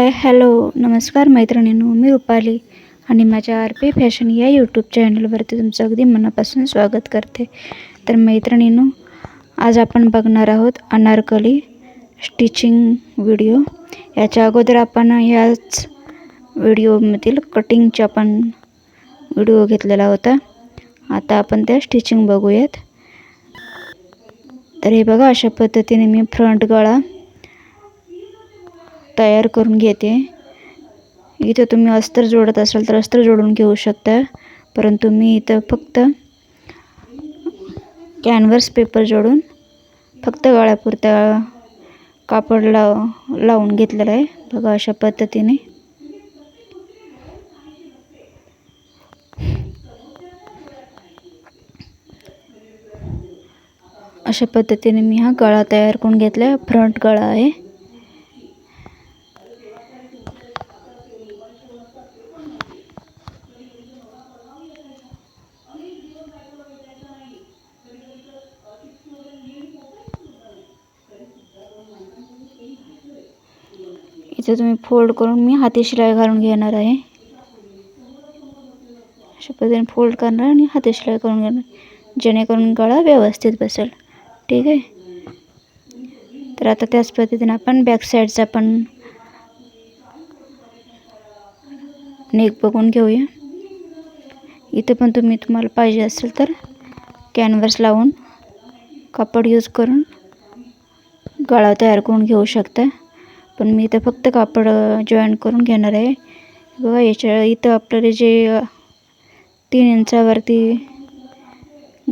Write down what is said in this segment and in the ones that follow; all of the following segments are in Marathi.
हाय हॅलो नमस्कार मैत्रिणींनो, मी रुपाली आणि माझ्या RP फॅशन या यूट्यूब चॅनलवरती तुमचं अगदी मनापासून स्वागत करते. तर मैत्रिणींनो, आज आपण बघणार आहोत अनारकली स्टिचिंग व्हिडिओ. याच्या अगोदर आपण याच व्हिडिओमधील कटिंगचा पण व्हिडिओ घेतलेला होता. आता आपण त्या स्टिचिंग बघूयात. तर हे बघा, अशा पद्धतीने मी फ्रंट गळा तयार करून घेते. इथे तुम्ही अस्तर जोडत असाल तर अस्तर जोडून घेऊ शकता, परंतु मी इथं फक्त कॅनव्हास पेपर जोडून फक्त गळ्यापुरता कापड लावून घेतलेलं आहे. बघा, अशा पद्धतीने मी हा गळा तयार करून घेतला. फ्रंट गळा आहे. इथे तुम्ही फोल्ड करून मी हाती शिलाई घालून घेणार आहे. अशा पद्धतीने फोल्ड करणार आणि हाती शिलाई करून घेणार, जेणेकरून गळा व्यवस्थित बसेल. ठीक आहे. तर आता त्याच पद्धतीने आपण बॅक साईडचा पण नेक बघून घेऊया. इथे पण तुम्हाला पाहिजे असेल तर कॅनव्हास लावून कापड यूज करून गळा तयार करून घेऊ शकता, पण मी इथं फक्त कापड जॉईन करून घेणार आहे. बघा, इथं आपल्याला जे 3 इंचावरती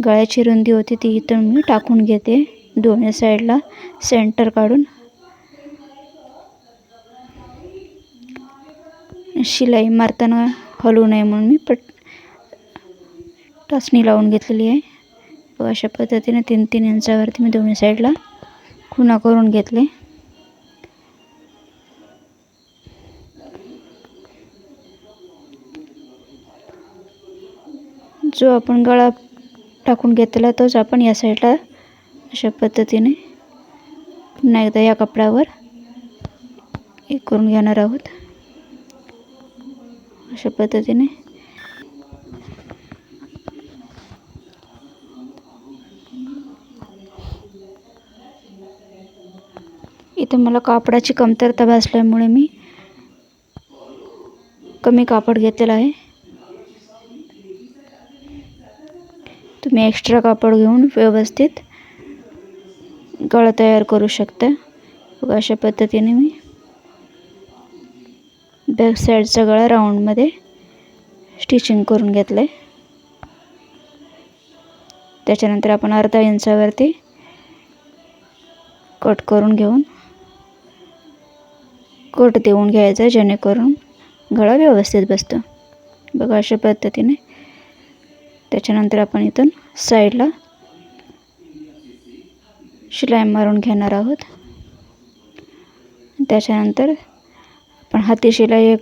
गळ्याची रुंदी होती ती इथून मी टाकून घेते. दोन्ही साईडला सेंटर काढून शिलाई मारताना हलू नये म्हणून मी टाचणी लावून घेतलेली आहे. बघा, अशा पद्धतीने 3-3 इंचावरती मी दोन्ही साईडला खुणा करून घेतले. जो आपण गळा टाकून घेतला तोच आपण या साईडला अशा पद्धतीने पुन्हा एकदा या कपड्यावर हे करून घेणार आहोत. अशा पद्धतीने इथे मला कापडाची कमतरता भासल्यामुळे मी कमी कापड घेतलेलं आहे. तुम्ही एक्स्ट्रा कापड घेऊन व्यवस्थित गळा तयार करू शकता. बघा, अशा पद्धतीने मी बॅक साईडचा गळा राऊंडमध्ये स्टिचिंग करून घेतलं आहे. त्याच्यानंतर आपण अर्धा इंचावरती कट करून घेऊन कट देऊन घ्यायचा, जेणेकरून गळा व्यवस्थित बसतो. बघा, अशा पद्धतीने. त्याच्यानंतर आपण इथून साईडला शिलाई मारून घेणार आहोत. त्याच्यानंतर आपण हाती शिलाई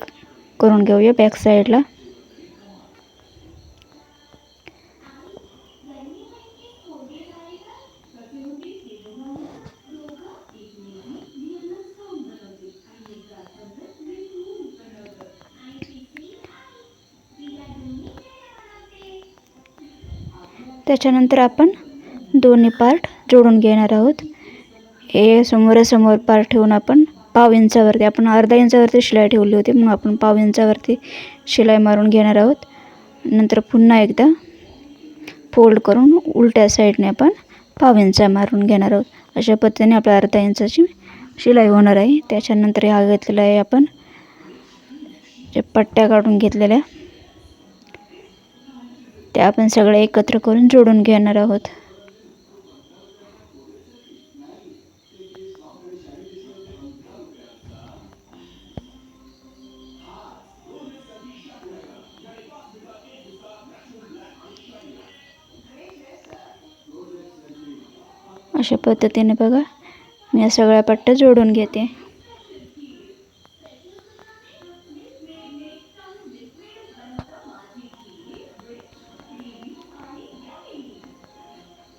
करून घेऊया बॅक साईडला. त्याच्यानंतर आपण दोन्ही पार्ट जोडून घेणार आहोत. हे समोरासमोर पार्ट ठेवून आपण पाव इंचावरती, आपण अर्धा इंचावरती शिलाई ठेवली होती म्हणून आपण पाव इंचावरती शिलाई मारून घेणार आहोत. नंतर पुन्हा एकदा फोल्ड करून उलट्या साईडने आपण पाव इंचा मारून घेणार आहोत. अशा पद्धतीने आपल्या अर्धा इंचाची शिलाई होणार आहे. त्याच्यानंतर हा घेतलेला आहे आपण जे पट्ट्या काढून घेतलेल्या, त्या आपण सगळ्या एकत्र करून जोडून घेणार आहोत. अशा पद्धतीने बघा, मी या सगळ्या पट्ट्या जोडून घेते.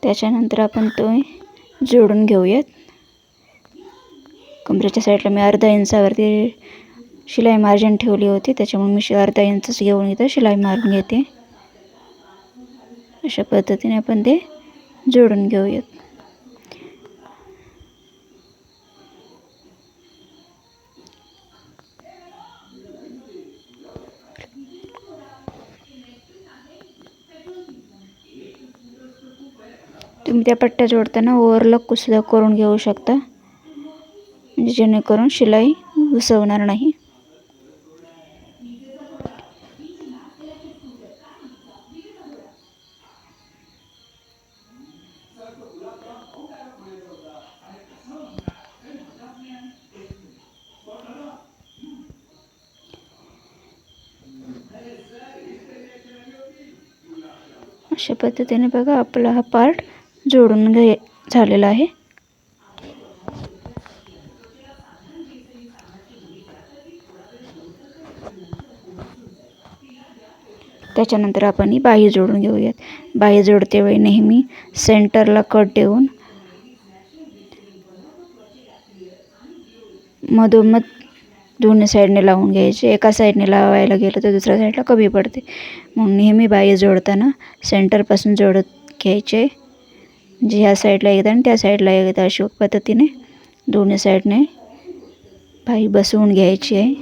त्याच्यानंतर आपण तो जोडून घेऊयात. कमरेच्या साईडला मी अर्धा इंचावरती शिलाई मार्जिन ठेवली होती, त्याच्यामुळे मी अर्धा इंचच घेऊन इथं शिलाई मारून घेते. अशा पद्धतीने आपण ते जोडून घेऊयात. तुम्ही त्या पट्ट्या जोडताना ओव्हरलॉक सुद्धा करून घेऊ शकता, म्हणजे जेणेकरून शिलाई घुसवणार नाही. अशा पद्धतीने बघा आपला हा पार्ट जोडून झालेला आहे. त्याच्यानंतर आपण ही बाही जोडून घेऊयात. बाही जोडते वेळी नेहमी सेंटरला कट देऊन मधोमध दोन्ही साईडने लावून घ्यायचे. एका साईडने लावायला गेलं तर दुसऱ्या साईडला कमी पडते, म्हणून नेहमी बाही जोडताना सेंटरपासून जोडत घ्यायचे. म्हणजे ह्या साईडला एकदा आणि त्या साईडला एकदा, अशा पद्धतीने दोन्ही साईडने बाही बसवून घ्यायची आहे.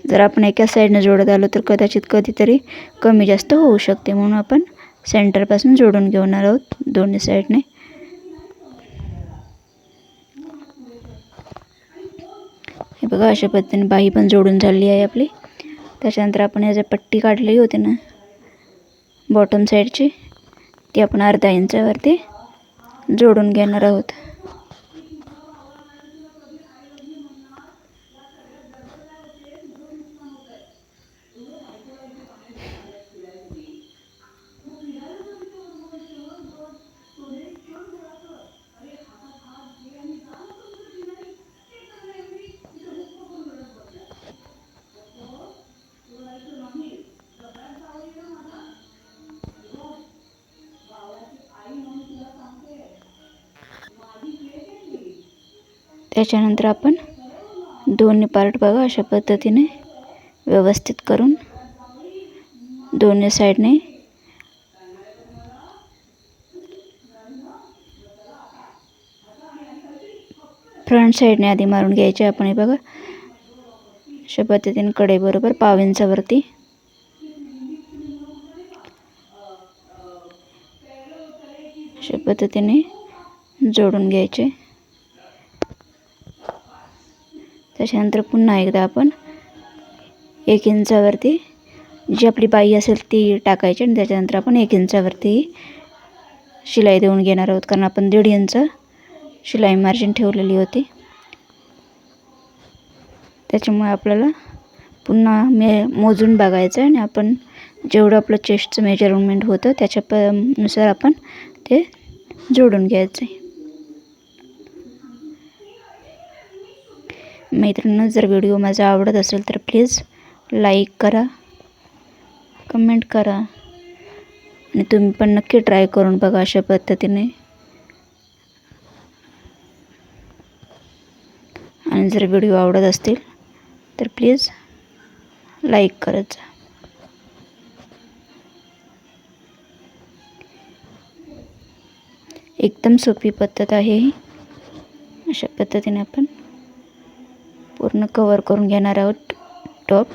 जर आपण एका साईडने जोडत आलो तर कदाचित कधीतरी कमी जास्त होऊ शकते, म्हणून आपण सेंटरपासून जोडून घेणार आहोत दोन्ही साईडने. हे बघा अशा पद्धतीने बाही पण जोडून झाली आहे आपली. त्याच्यानंतर आपण याची पट्टी काढलेली होती ना बॉटम साईडची, ती आपण अर्धा इंचावरती जोडून घेणार आहोत. त्याच्यानंतर आपण दोन्ही पार्ट बघा अशा पद्धतीने व्यवस्थित करून दोन्ही साईडने फ्रंट साईडने आधी मारून घ्यायचे आपण. हे बघा अशा पद्धतीने कडे बरोबर पाव इंचावरती अशा पद्धतीने जोडून घ्यायचे. त्याच्यानंतर पुन्हा एकदा आपण 1 इंचावरती जी आपली बाही असेल ती टाकायची आणि त्याच्यानंतर आपण 1 इंचावरती शिलाई देऊन घेणार आहोत, कारण आपण 1.5 इंच शिलाई मार्जिन ठेवलेली होती. त्याच्यामुळे आपल्याला पुन्हा मोजून बघायचं आहे आणि आपण जेवढं आपलं चेस्टचं मेजरमेंट होतं त्याच्यानुसार आपण ते जोडून घ्यायचं आहे. मैत्रिणींनो, जर व्हिडिओ माझा आवडत असेल तर प्लीज लाईक करा, कमेंट करा आणि तुम्ही पण नक्की ट्राय करून बघा अशा पद्धतीने. आणि जर व्हिडिओ आवडत असतील तर प्लीज लाईक करत जा. एकदम सोपी पद्धत आहे ही. अशा पद्धतीने आपण पूर्ण कवर करून घेणार आहोत टॉप.